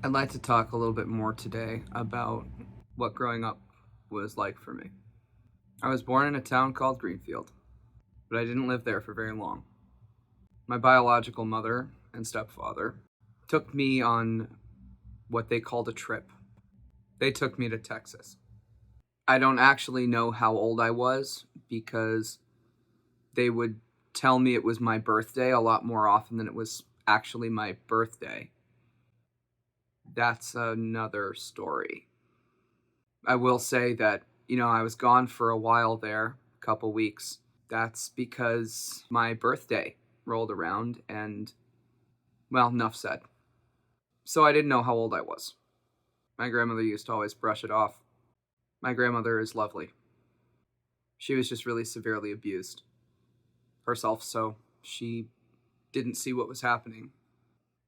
I'd like to talk a little bit more today about what growing up was like for me. I was born in a town called Greenfield, but I didn't live there for very long. My biological mother and stepfather took me on what they called a trip. They took me to Texas. I don't actually know how old I was because they would tell me it was my birthday a lot more often than it was actually my birthday. That's another story. I will say that, I was gone for a while there, a couple weeks. That's because my birthday rolled around and, well, enough said. So I didn't know how old I was. My grandmother used to always brush it off. My grandmother is lovely. She was just really severely abused herself, so she didn't see what was happening.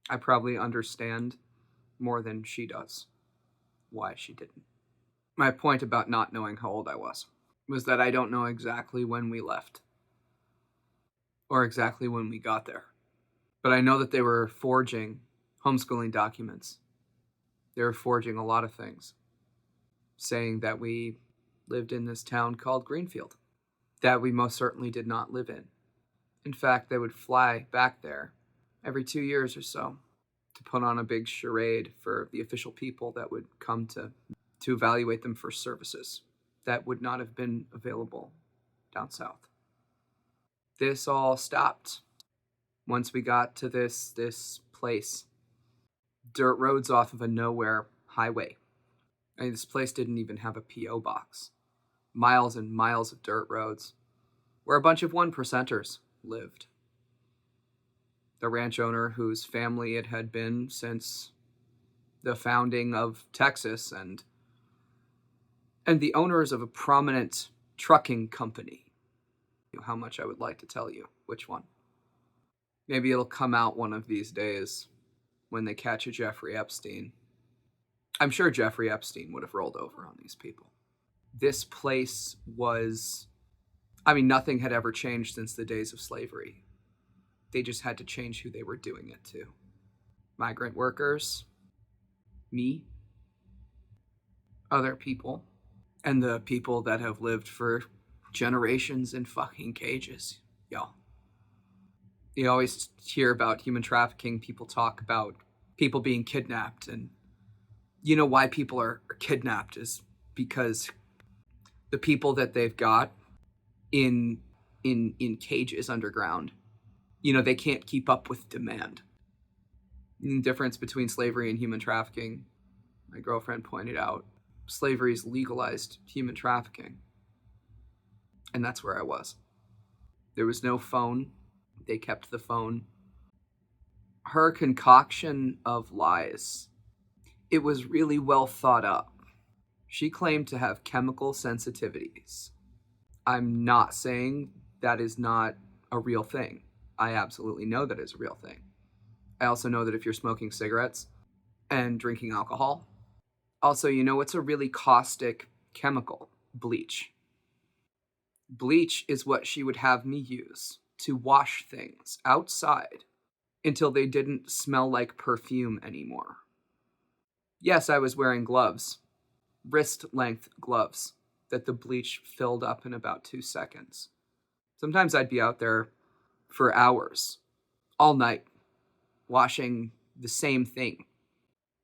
I probably understand more than she does why she didn't. My point about not knowing how old I was that I don't know exactly when we left or exactly when we got there. But I know that they were forging homeschooling documents. They were forging a lot of things, saying that we lived in this town called Greenfield, that we most certainly did not live in. In fact, they would fly back there every 2 years or so to put on a big charade for the official people that would come to evaluate them for services that would not have been available down south. This all stopped once we got to this place. Dirt roads off of a nowhere highway. I mean, this place didn't even have a P.O. box. Miles and miles of dirt roads where a bunch of one percenters lived. The ranch owner whose family it had been since the founding of Texas, and the owners of a prominent trucking company. How much I would like to tell you which one. Maybe it'll come out one of these days when they catch a Jeffrey Epstein. I'm sure Jeffrey Epstein would have rolled over on these people. This place was, nothing had ever changed since the days of slavery. They just had to change who they were doing it to. Migrant workers, me, other people, and the people that have lived for generations in fucking cages. Y'all. You always hear about human trafficking. People talk about people being kidnapped, and you know why people are kidnapped is because the people that they've got in cages underground, they can't keep up with demand. The difference between slavery and human trafficking, my girlfriend pointed out, slavery's legalized human trafficking. And that's where I was. There was no phone. They kept the phone. Her concoction of lies, it was really well thought up. She claimed to have chemical sensitivities. I'm not saying that is not a real thing. I absolutely know that is a real thing. I also know that if you're smoking cigarettes and drinking alcohol, also, it's a really caustic chemical, bleach. Bleach is what she would have me use to wash things outside until they didn't smell like perfume anymore. Yes, I was wearing gloves, wrist-length gloves, that the bleach filled up in about 2 seconds. Sometimes I'd be out there for hours, all night, washing the same thing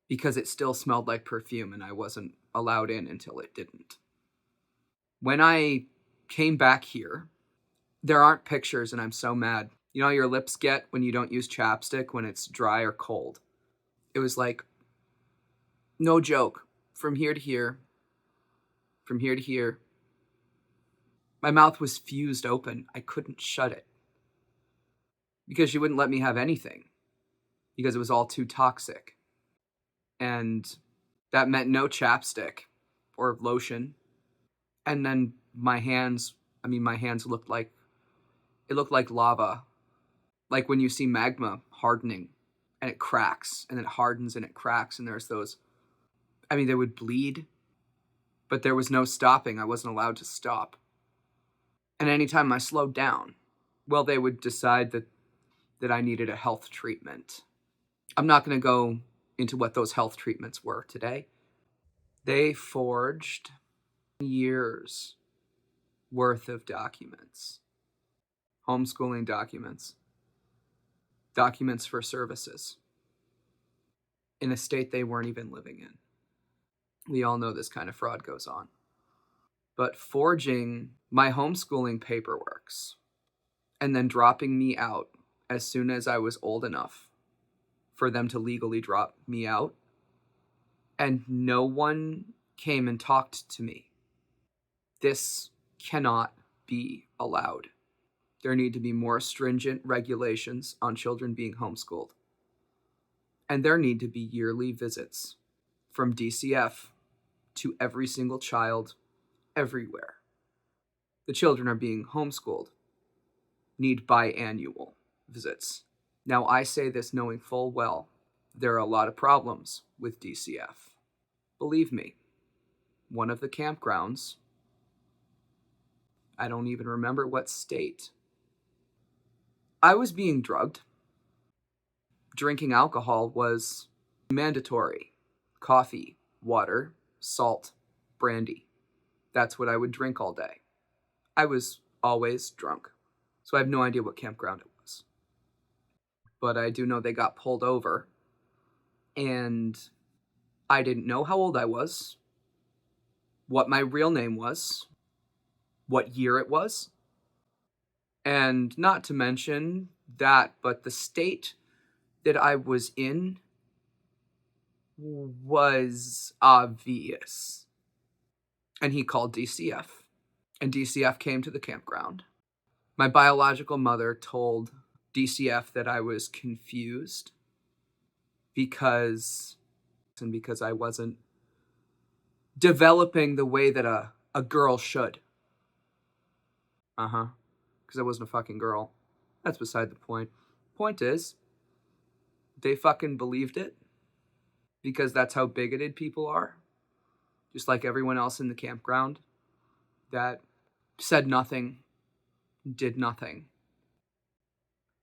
because it still smelled like perfume and I wasn't allowed in until it didn't. When I came back here, there aren't pictures and I'm so mad. You know how your lips get when you don't use chapstick when it's dry or cold? It was like, no joke, from here to here, from here to here. My mouth was fused open. I couldn't shut it because she wouldn't let me have anything because it was all too toxic. And that meant no chapstick or lotion. And then my hands looked like, it looked like lava. Like when you see magma hardening and it cracks and it hardens and it cracks and there's those, they would bleed, but there was no stopping. I wasn't allowed to stop. And anytime I slowed down, well, they would decide that I needed a health treatment. I'm not going to go into what those health treatments were today. They forged years worth of documents, homeschooling documents, documents for services in a state they weren't even living in. We all know this kind of fraud goes on. But forging my homeschooling paperworks and then dropping me out as soon as I was old enough for them to legally drop me out, and no one came and talked to me. This cannot be allowed. There need to be more stringent regulations on children being homeschooled. And there need to be yearly visits from DCF to every single child everywhere. The children are being homeschooled need biannual visits. Now, I say this knowing full well there are a lot of problems with DCF. Believe me, one of the campgrounds, I don't even remember what state, I was being drugged. Drinking alcohol was mandatory. Coffee, water, salt, brandy. That's what I would drink all day. I was always drunk. So I have no idea what campground it was. But I do know they got pulled over. And I didn't know how old I was, what my real name was, what year it was. And not to mention that, but the state that I was in was obvious. And he called DCF. And DCF came to the campground. My biological mother told DCF that I was confused because I wasn't developing the way that a girl should. Because I wasn't a fucking girl. That's beside the point. Point is, they fucking believed it because that's how bigoted people are. Just like everyone else in the campground that said nothing, did nothing.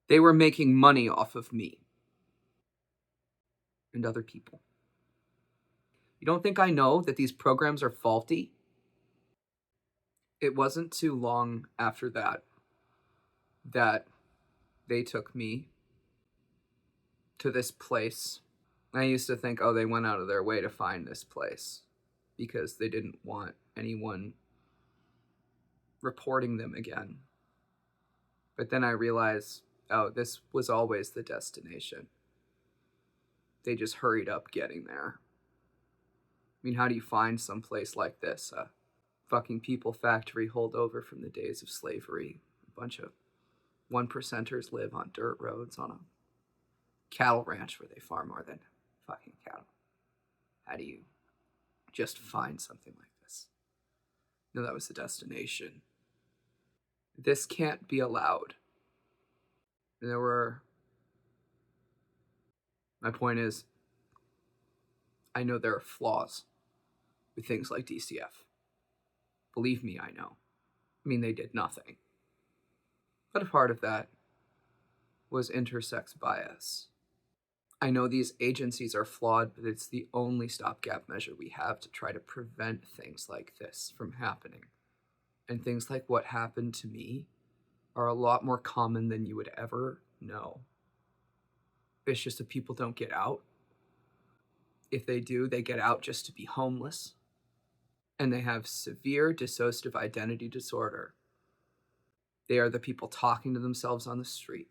They were making money off of me and other people. You don't think I know that these programs are faulty? It wasn't too long after that they took me to this place. I used to think, oh, they went out of their way to find this place because they didn't want anyone reporting them again. But then I realized, oh, this was always the destination. They just hurried up getting there. I mean, how do you find some place like this? A fucking people factory holdover from the days of slavery. A bunch of 1%ers live on dirt roads on a cattle ranch where they farm more than fucking cattle. How do you just find something like this? No, that was the destination. This can't be allowed. And my point is, I know there are flaws with things like DCF. Believe me, I know. I mean, they did nothing. But a part of that was intersex bias. I know these agencies are flawed, but it's the only stopgap measure we have to try to prevent things like this from happening. And things like what happened to me are a lot more common than you would ever know. It's just that people don't get out. If they do, they get out just to be homeless. And they have severe dissociative identity disorder. They are the people talking to themselves on the street.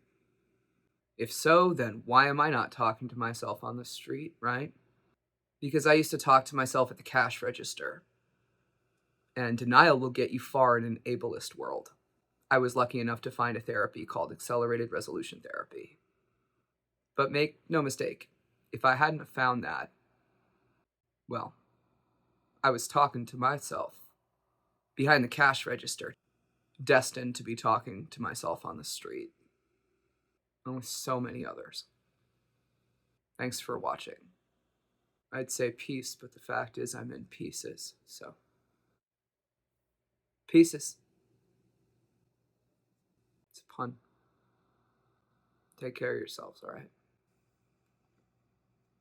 If so, then why am I not talking to myself on the street, right? Because I used to talk to myself at the cash register. And denial will get you far in an ableist world. I was lucky enough to find a therapy called accelerated resolution therapy. But make no mistake, if I hadn't found that, well, I was talking to myself behind the cash register, destined to be talking to myself on the street, and with so many others. Thanks for watching. I'd say peace, but the fact is I'm in pieces, so. Pieces. It's a pun. Take care of yourselves, alright?